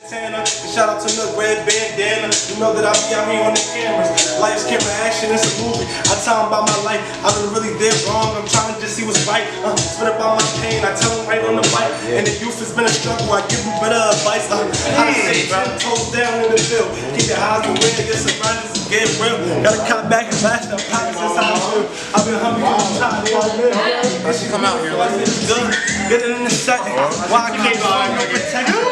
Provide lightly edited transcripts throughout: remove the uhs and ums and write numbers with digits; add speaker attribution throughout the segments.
Speaker 1: Shout out to the red bandana. You know that I be out here on the cameras. Lights, camera, action, it's a movie. I tell them about my life. I've been really dead wrong. I'm trying to just see what's right. Spit about my pain. I tell them right on the mic. And the youth has been a struggle. I give you better advice. How to stay 10 toes down in the field. Keep your eyes aware. Your surroundings is getting real. Gotta cut back and bash the pockets. That's how I feel. I've been hungry all the time.
Speaker 2: I should come out here.
Speaker 1: It's good. Get it in the set. Why I can't find no protection?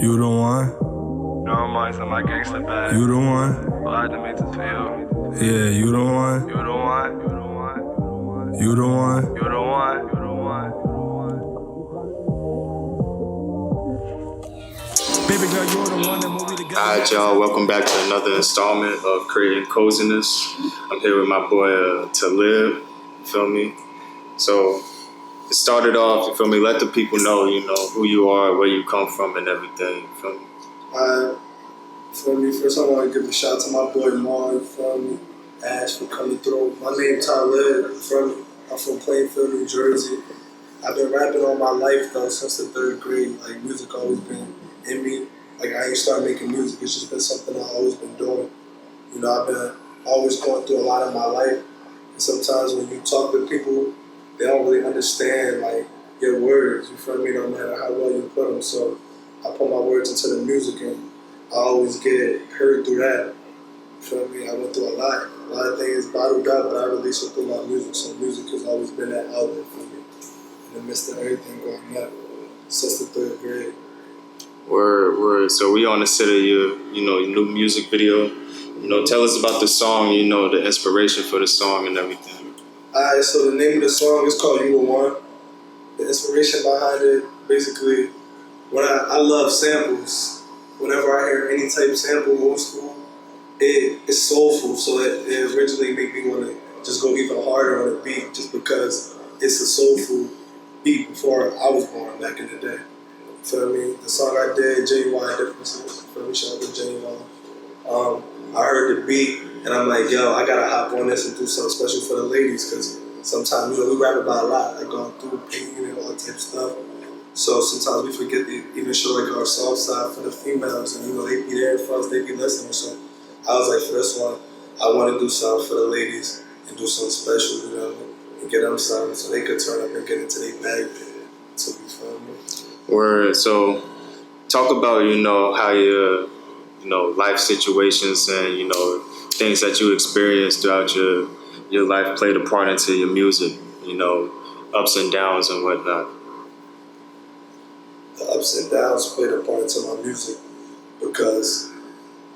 Speaker 3: You the one?
Speaker 4: No, I'm on my gangster bag.
Speaker 3: You the one?
Speaker 4: Well, I had to make this for you.
Speaker 3: Yeah, you the one?
Speaker 4: You the one? You the one?
Speaker 3: You the one?
Speaker 4: You the one? You the one?
Speaker 3: Baby girl, you're the one that moved together.
Speaker 2: Alright, y'all, welcome back to another installment of Creating Coziness. I'm here with my boy Talib, you feel me? So, it started off, you feel me, let the people know, who you are, where you come from and everything, you feel me?
Speaker 1: For me, first I want to give a shout out to my boy Mar, you feel me? Ash for coming through. My name Talib, you feel me? I'm from Plainfield, New Jersey. I've been rapping all my life though, since the 3rd grade. Like, music always been in me. Like, I ain't started making music, it's just been something I've always been doing. You know, I've been always going through a lot of my life. And sometimes when you talk to people, they don't really understand, like, your words, you feel me? No matter how well you put them. So I put my words into the music and I always get heard through that. You feel me? I went through a lot of things bottled up, but I released it through my music. So music has always been that outlet for me in the midst of everything going up since the 3rd grade.
Speaker 2: Word. So we on the set of your new music video. Tell us about the song, the inspiration for the song and everything.
Speaker 1: Alright, so the name of the song is called You The One. The inspiration behind it, basically, when I love samples. Whenever I hear any type of sample, old school, it's soulful, so it originally made me want to just go even harder on the beat, just because it's a soulful beat before I was born back in the day. Feel me? The song I did, J.Y. Differences. Feel me? Shout out to J.Y. I heard the beat and I'm like, yo, I gotta hop on this and do something special for the ladies, because sometimes, we rap about a lot, like going through pain and all that type of stuff. So sometimes we forget to even show like our soft side for the females, and they be there for us, they be listening. So I was like, for this one, I want to do something for the ladies and do something special, and get them something so they could turn up and get into their bag. So you feel me?
Speaker 2: Word. So talk about, how your, life situations and, things that you experienced throughout your life played a part into your music, ups and downs and whatnot.
Speaker 1: The ups and downs played a part into my music because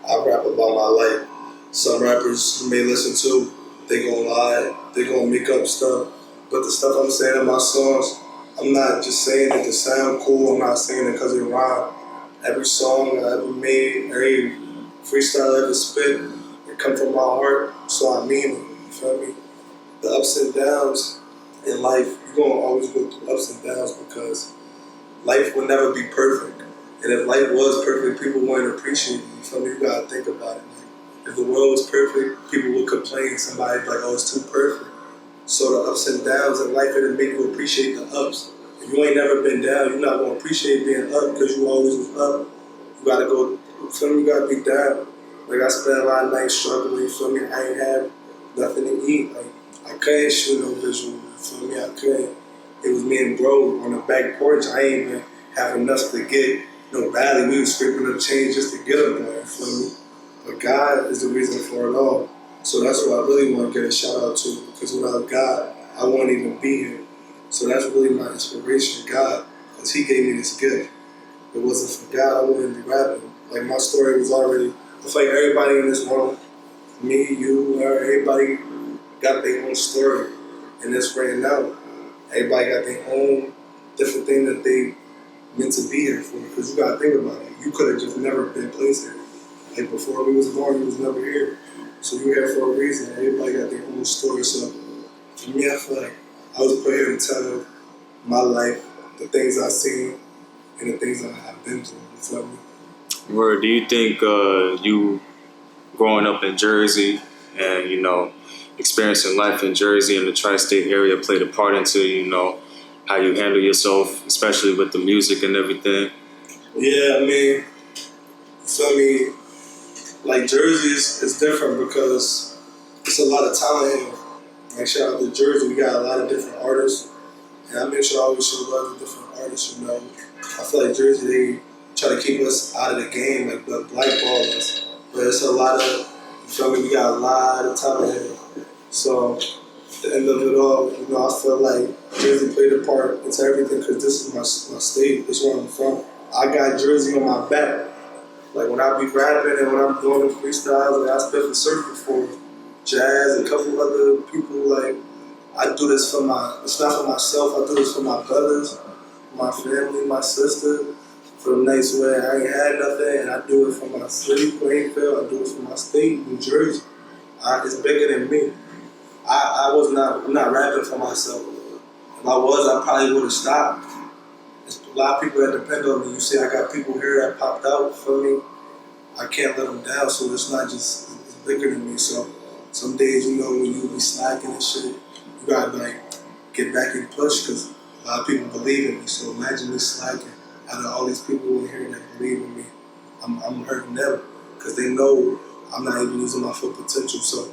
Speaker 1: I rap about my life. Some rappers you may listen to, they gonna lie, they gonna make up stuff, but the stuff I'm saying in my songs, I'm not just saying it to sound cool, I'm not saying it because it rhyme. Every song I ever made, every freestyle I ever spit, it come from my heart, so I mean it, you feel me? The ups and downs in life, you're gonna always go through ups and downs because life will never be perfect. And if life was perfect, people wouldn't appreciate it, you feel me? You gotta think about it. Like, if the world was perfect, people would complain, somebody'd be like, oh, it's too perfect. So the ups and downs in life, it'll make you appreciate the ups. If you ain't never been down, you're not gonna appreciate being up because you always was up. You gotta go, you feel me? You gotta be down. Like, I spent a lot of nights struggling, you feel me? I ain't have nothing to eat. Like, I couldn't shoot no visual, you feel me? I couldn't. It was me and bro on the back porch. I ain't even have enough to get no rally. We was scraping up change just to get up there, you feel me? But God is the reason for it all. So that's what I really want to get a shout out to, because without God, I won't even be here. So that's really my inspiration, God, because He gave me this gift. If it wasn't for God, I wouldn't be rapping. Like, my story was already, I feel like everybody in this world, me, you, her, everybody got their own story, and it's written out. Everybody got their own different thing that they meant to be here for, because you gotta think about it. You could have just never been placed here. Like, before we was born, you was never here. So you're here for a reason. Everybody got their own story. So for me, I feel like I was put here to tell my life, the things I've seen, and the things I've been through. You feel me?
Speaker 2: Where do you think you growing up in Jersey and experiencing life in Jersey and the tri-state area played a part into how you handle yourself, especially with the music and everything?
Speaker 1: Yeah, I mean, feel me, like Jersey is different because it's a lot of talent here. Like shout out to Jersey, we got a lot of different artists, and I make sure I always show love to different artists. I feel like Jersey they try to keep us out of the game, like the blackball us, but it's a lot of we got a lot of talent here. So at the end of it all, I feel like Jersey played a part into everything because this is my state, this is where I'm from. I got Jersey on my back. Like when I be rapping and when I'm doing the freestyles, and I spit for surf before, Jazz, and a couple other people, like I do this it's not for myself, I do this for my brothers, my family, my sister, for the nights where I ain't had nothing, and I do it for my city, Plainfield, I do it for my state, New Jersey. It's bigger than me. I'm not rapping for myself. If I was, I probably would have stopped. There's a lot of people that depend on me. You see, I got people here that popped out for me. I can't let them down, so it's not just, it's bigger than me. So some days, when you be slacking and shit, you gotta get back and push because a lot of people believe in me. So imagine me slacking out of all these people in here that believe in me. I'm hurting them because they know I'm not even using my full potential. So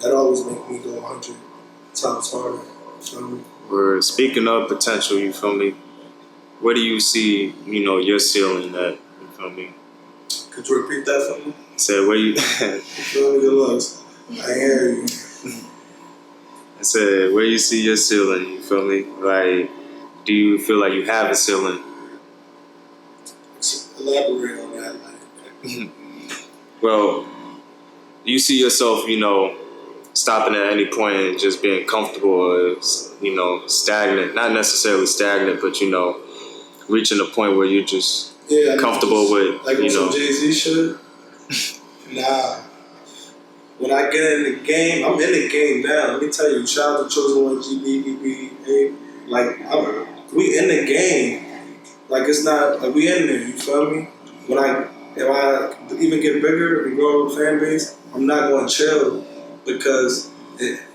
Speaker 1: that always makes me go 100 times harder. You feel me?
Speaker 2: We're speaking of potential, you feel me? Where do you see, your ceiling at? You feel me?
Speaker 1: Could you repeat that for me?
Speaker 2: Say where you.
Speaker 1: You feel me? Your lungs. I hear you.
Speaker 2: I said where you see your ceiling. You feel me? Like, do you feel like you have a ceiling?
Speaker 1: Elaborate on that.
Speaker 2: Well, do you see yourself, stopping at any point and just being comfortable or, stagnant? Not necessarily stagnant, but, reaching a point where you're just comfortable with,
Speaker 1: like some Jay-Z shit? Nah. When I get in the game, I'm in the game now. Let me tell you, shout out to Chosen One, GBBB. Like, we in the game. Like, it's not, like, we in there, you feel me? If I even get bigger and grow a fan base, I'm not going to chill because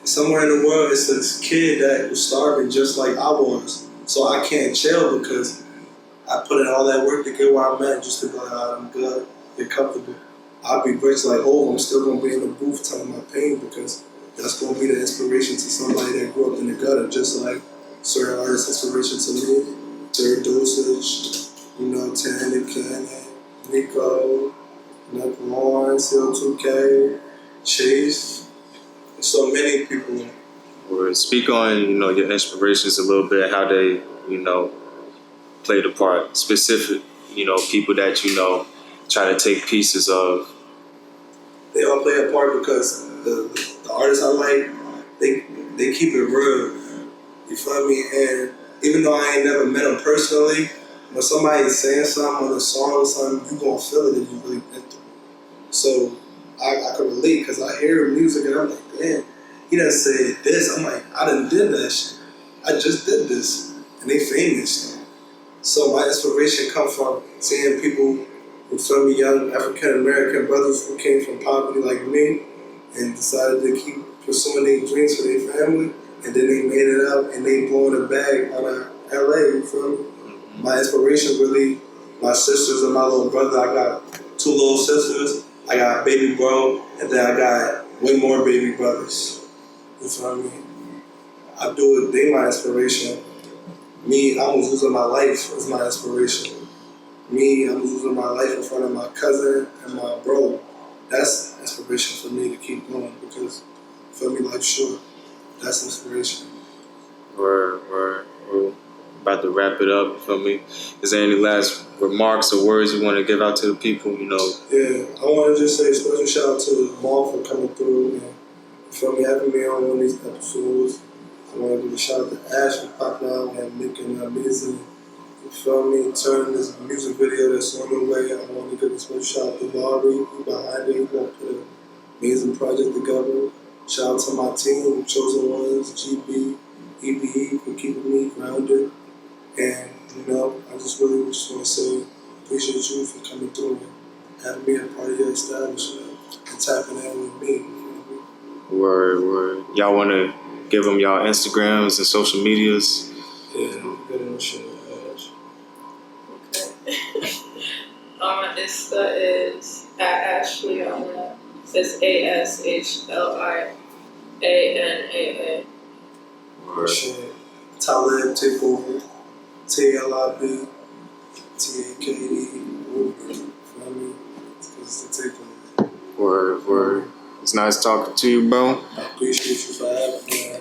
Speaker 1: somewhere in the world, it's this kid that was starving just like I was. So I can't chill because I put in all that work to get where I'm at just to be like, I'm good, get comfortable. I'll be rich like, I'm still going to be in the booth telling my pain because that's going to be the inspiration to somebody that grew up in the gutter, just like certain artists' inspiration to me. Third Dosage, Tandy Cannon, Nico, Nick Warren, Seal2K, Chase, so many people.
Speaker 2: Or speak on, your inspirations a little bit, how they, played a part. Specific, people that, try to take pieces of.
Speaker 1: They all play a part because the artists I like, they keep it real. You feel me? And even though I ain't never met them personally, when somebody's saying something on a song or something, you gonna feel it if you really been through it. So I can relate because I hear music and I'm like, damn, he done said this. I'm like, I done did that shit. I just did this. And they famous. So my inspiration comes from seeing people who feel me, young African American brothers who came from poverty like me and decided to keep pursuing their dreams for their family. And then they made it out and they blowing a bag out of LA, you feel me? My inspiration really, my sisters and my little brother. I got 2 little sisters, I got a baby bro, and then I got way more baby brothers. You feel me? I do it, they my inspiration. Me, I'm losing my life is my inspiration. Me, I'm losing my life in front of my cousin and my bro. That's inspiration for me to keep going because, feel me, life's short. That's inspiration.
Speaker 2: We're about to wrap it up, you feel me? Is there any last remarks or words you want to give out to the people,
Speaker 1: Yeah, I want to just say a special shout out to Maul for coming through and, you feel me, having me on one of these episodes. I want to give a shout out to Ash for popping out and making an amazing, you feel me, turning this music video that's on the way. I want to give a special shout out to Laurie, who behind it, who going to put an amazing project together. Shout out to my team, Chosen Ones, GB, EBE, for keeping me grounded. And, I just really just want to say, appreciate you for coming through. having me a part of your establishment and tapping in with me. You feel me?
Speaker 2: Word. Y'all want to give them y'all Instagrams and social medias?
Speaker 1: Yeah, good on shit.
Speaker 5: Okay. My Insta is at Ashley Anna. It's ASHLIANAA.
Speaker 1: Shit. Talib takeover. TLIB. TAKD. Ruby. Feel me? It's the takeover.
Speaker 2: Word. It's nice talking to you, bro.
Speaker 1: I appreciate you for having me.